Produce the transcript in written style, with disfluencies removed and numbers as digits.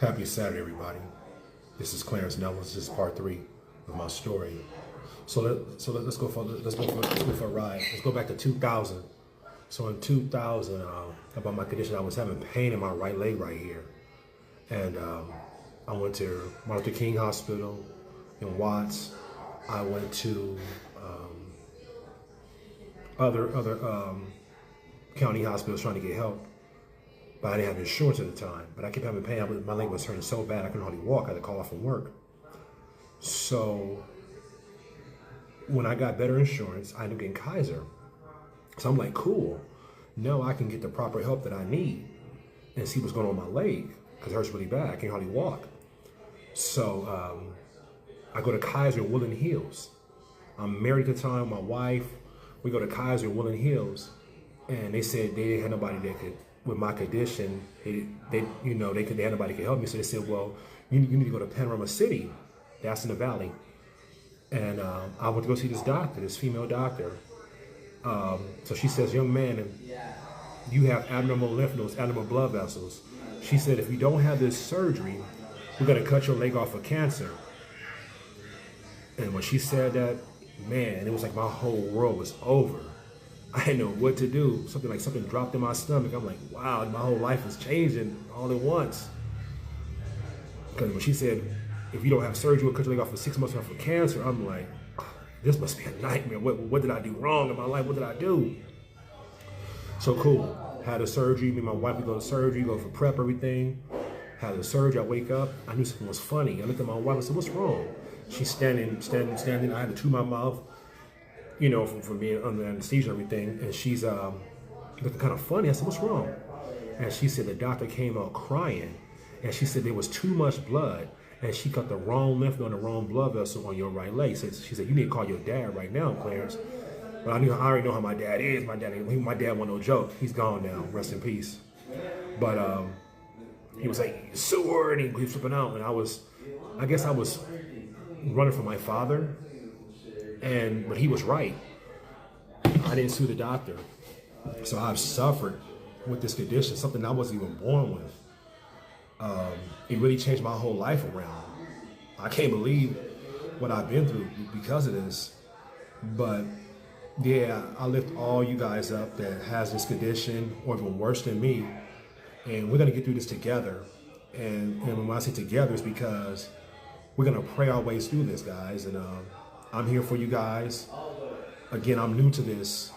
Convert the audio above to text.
Happy Saturday, everybody. This is Clarence Nellis. This is part 3 of my story. Let's go for a ride. Let's go back to 2000. So in 2000, about my condition, I was having pain in my right leg right here, and I went to Martin Luther King Hospital in Watts. I went to other county hospitals trying to get help. But I didn't have insurance at the time. But I kept having pain. My leg was hurting so bad I couldn't hardly walk. I had to call off from work. So when I got better insurance, I ended up getting Kaiser. So I'm like, cool. Now I can get the proper help that I need and see what's going on with my leg because it hurts really bad. I can't hardly walk. So I go to Kaiser in Woodland Hills. I'm married at the time. My wife. We go to Kaiser in Woodland Hills, and they said they didn't have nobody that could. With my condition, they had nobody could help me. So they said, well, you need to go to Panorama City. That's in the valley. And I went to go see this doctor, this female doctor. So she says, young man, you have abnormal lymph nodes, abnormal blood vessels. She said, if you don't have this surgery, we're going to cut your leg off for cancer. And when she said that, man, it was like my whole world was over. I didn't know what to do. Something dropped in my stomach. I'm like, wow, my whole life is changing all at once. Because when she said, if you don't have surgery, we'll cut your leg off for 6 months for cancer, I'm like, this must be a nightmare. What did I do wrong in my life? What did I do? So cool. Had a surgery. Me and my wife, we go to surgery, go for prep, everything. Had the surgery. I wake up. I knew something was funny. I looked at my wife. I said, what's wrong? She's standing. I had to chew my mouth, from being under anesthesia and everything. And she's looking kind of funny. I said, what's wrong? And she said the doctor came out crying. And she said there was too much blood. And she cut the wrong lymph node, the wrong blood vessel on your right leg. So she said, you need to call your dad right now, Clarence. But I already know how my dad is. My dad wasn't no joke. He's gone now. Rest in peace. But he was like, sue her, and he was flipping out. And I guess I was running from my father. But he was right. I didn't sue the doctor. So I've suffered with this condition, something I wasn't even born with. It really changed my whole life around. I can't believe what I've been through because of this. But yeah, I lift all you guys up that has this condition or even worse than me. And we're going to get through this together. And when I say together, it's because we're going to pray our ways through this, guys. And I'm here for you guys. Again, I'm new to this.